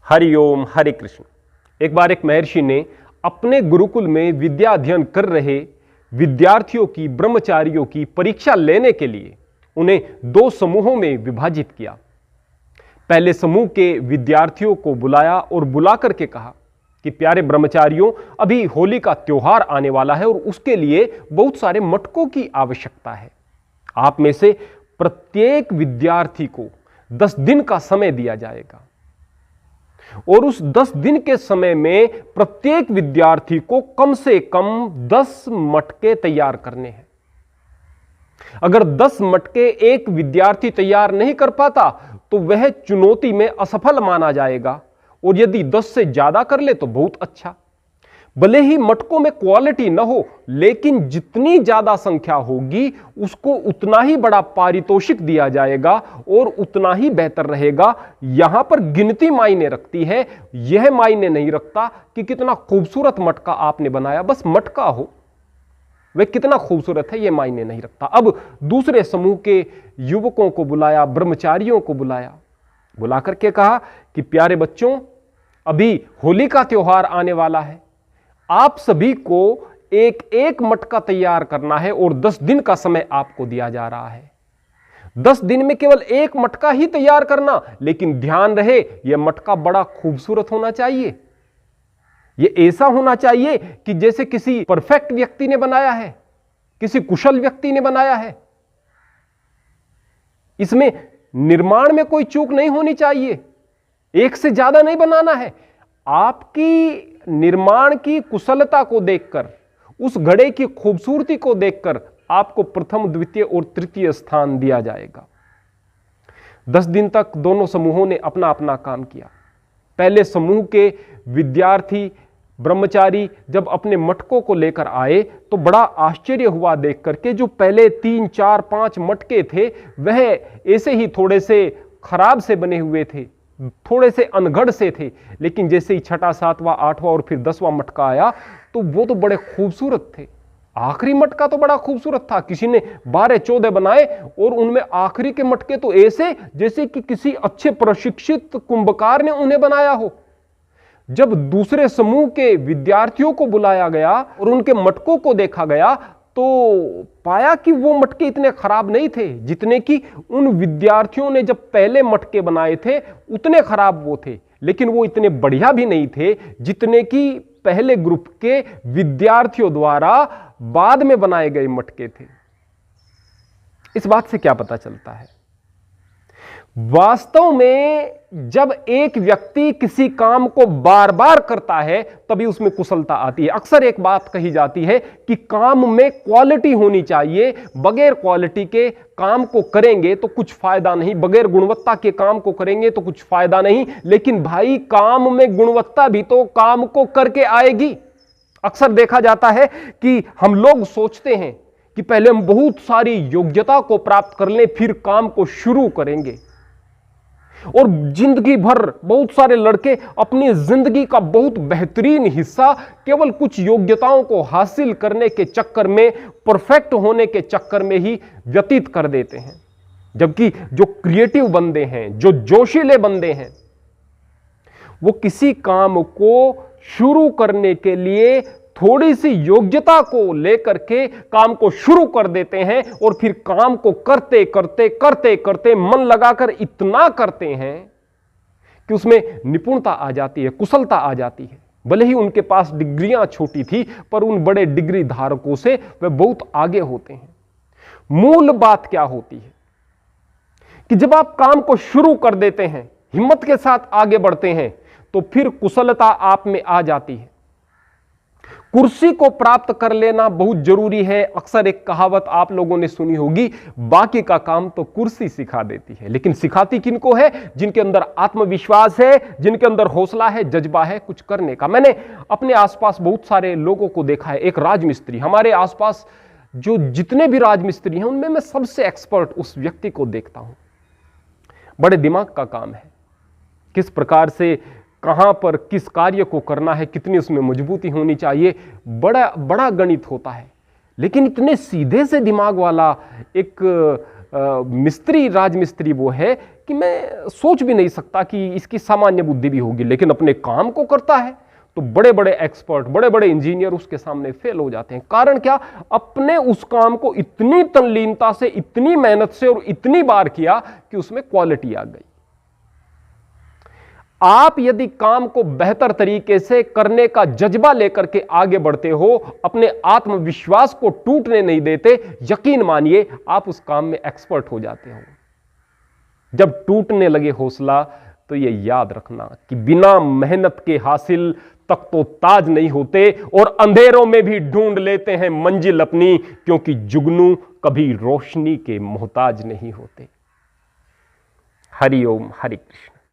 हरिओम हरे कृष्ण। एक बार एक महर्षि ने अपने गुरुकुल में विद्या अध्ययन कर रहे विद्यार्थियों की, ब्रह्मचारियों की परीक्षा लेने के लिए उन्हें दो समूहों में विभाजित किया। पहले समूह के विद्यार्थियों को बुलाया और बुला करके कहा कि प्यारे ब्रह्मचारियों, अभी होली का त्योहार आने वाला है और उसके लिए बहुत सारे मटकों की आवश्यकता है। आप में से प्रत्येक विद्यार्थी को 10 दिन का समय दिया जाएगा और उस 10 दिन के समय में प्रत्येक विद्यार्थी को कम से कम 10 मटके तैयार करने हैं। अगर 10 मटके एक विद्यार्थी तैयार नहीं कर पाता तो वह चुनौती में असफल माना जाएगा, और यदि 10 से ज्यादा कर ले तो बहुत अच्छा। भले ही मटकों में क्वालिटी न हो, लेकिन जितनी ज्यादा संख्या होगी उसको उतना ही बड़ा पारितोषिक दिया जाएगा और उतना ही बेहतर रहेगा। यहां पर गिनती मायने रखती है, यह मायने नहीं रखता कि कितना खूबसूरत मटका आपने बनाया। बस मटका हो, वह कितना खूबसूरत है यह मायने नहीं रखता। अब दूसरे समूह के युवकों को बुलाया, ब्रह्मचारियों को बुलाया, बुला करके कहा कि प्यारे बच्चों, अभी होली का त्योहार आने वाला है। आप सभी को एक एक मटका तैयार करना है और 10 दिन का समय आपको दिया जा रहा है। 10 दिन में केवल एक मटका ही तैयार करना, लेकिन ध्यान रहे यह मटका बड़ा खूबसूरत होना चाहिए। यह ऐसा होना चाहिए कि जैसे किसी परफेक्ट व्यक्ति ने बनाया है, किसी कुशल व्यक्ति ने बनाया है। इसमें निर्माण में कोई चूक नहीं होनी चाहिए, एक से ज्यादा नहीं बनाना है। आपकी निर्माण की कुशलता को देखकर, उस घड़े की खूबसूरती को देखकर आपको प्रथम, द्वितीय और तृतीय स्थान दिया जाएगा। 10 दिन तक दोनों समूहों ने अपना अपना काम किया। पहले समूह के विद्यार्थी, ब्रह्मचारी जब अपने मटकों को लेकर आए तो बड़ा आश्चर्य हुआ देख करके। जो पहले 3, 4, 5 मटके थे वह ऐसे ही थोड़े से खराब से बने हुए थे, थोड़े से अनगढ़ से थे, लेकिन जैसे ही 6वां, 7वां, 8वां और फिर 10वां मटका आया तो वो तो बड़े खूबसूरत थे। आखिरी मटका तो बड़ा खूबसूरत था। किसी ने 12, 14 बनाए और उनमें आखिरी के मटके तो ऐसे जैसे कि किसी अच्छे प्रशिक्षित कुंभकार ने उन्हें बनाया हो। जब दूसरे समूह के विद्यार्थियों को बुलाया गया और उनके मटकों को देखा गया तो पाया कि वो मटके इतने खराब नहीं थे जितने कि उन विद्यार्थियों ने जब पहले मटके बनाए थे उतने खराब वो थे, लेकिन वो इतने बढ़िया भी नहीं थे जितने कि पहले ग्रुप के विद्यार्थियों द्वारा बाद में बनाए गए मटके थे। इस बात से क्या पता चलता है? वास्तव में जब एक व्यक्ति किसी काम को बार बार करता है तभी उसमें कुशलता आती है। अक्सर एक बात कही जाती है कि काम में क्वालिटी होनी चाहिए, बगैर क्वालिटी के काम को करेंगे तो कुछ फायदा नहीं, बगैर गुणवत्ता के काम को करेंगे तो कुछ फायदा नहीं। लेकिन भाई, काम में गुणवत्ता भी तो काम को करके आएगी। अक्सर देखा जाता है कि हम लोग सोचते हैं कि पहले हम बहुत सारी योग्यता को प्राप्त कर लें फिर काम को शुरू करेंगे, और जिंदगी भर बहुत सारे लड़के अपनी जिंदगी का बहुत बेहतरीन हिस्सा केवल कुछ योग्यताओं को हासिल करने के चक्कर में, परफेक्ट होने के चक्कर में ही व्यतीत कर देते हैं। जबकि जो क्रिएटिव बंदे हैं, जो जोशीले बंदे हैं, वो किसी काम को शुरू करने के लिए थोड़ी सी योग्यता को लेकर के काम को शुरू कर देते हैं और फिर काम को करते करते करते करते मन लगाकर इतना करते हैं कि उसमें निपुणता आ जाती है, कुशलता आ जाती है। भले ही उनके पास डिग्रियां छोटी थी, पर उन बड़े डिग्री धारकों से वे बहुत आगे होते हैं। मूल बात क्या होती है कि जब आप काम को शुरू कर देते हैं, हिम्मत के साथ आगे बढ़ते हैं, तो फिर कुशलता आप में आ जाती है। कुर्सी को प्राप्त कर लेना बहुत जरूरी है। अक्सर एक कहावत आप लोगों ने सुनी होगी, बाकी का काम तो कुर्सी सिखा देती है। लेकिन सिखाती किनको है? जिनके अंदर आत्मविश्वास है, जिनके अंदर हौसला है, जज्बा है कुछ करने का। मैंने अपने आसपास बहुत सारे लोगों को देखा है। एक राजमिस्त्री, हमारे आसपास जो जितने भी राजमिस्त्री हैं उनमें मैं सबसे एक्सपर्ट उस व्यक्ति को देखता हूं। बड़े दिमाग का काम है, किस प्रकार से, कहां पर किस कार्य को करना है, कितनी उसमें मजबूती होनी चाहिए, बड़ा बड़ा गणित होता है। लेकिन इतने सीधे से दिमाग वाला एक मिस्त्री, राजमिस्त्री वो है कि मैं सोच भी नहीं सकता कि इसकी सामान्य बुद्धि भी होगी, लेकिन अपने काम को करता है तो बड़े बड़े एक्सपर्ट, बड़े बड़े इंजीनियर उसके सामने फेल हो जाते हैं। कारण क्या? अपने उस काम को इतनी तल्लीनता से, इतनी मेहनत से और इतनी बार किया कि उसमें क्वालिटी आ गई। आप यदि काम को बेहतर तरीके से करने का जज्बा लेकर के आगे बढ़ते हो, अपने आत्मविश्वास को टूटने नहीं देते, यकीन मानिए आप उस काम में एक्सपर्ट हो जाते हो। जब टूटने लगे हौसला तो ये याद रखना कि बिना मेहनत के हासिल तक तो ताज नहीं होते, और अंधेरों में भी ढूंढ लेते हैं मंजिल अपनी, क्योंकि जुगनू कभी रोशनी के मोहताज नहीं होते। हरि ओम, हरि कृष्ण।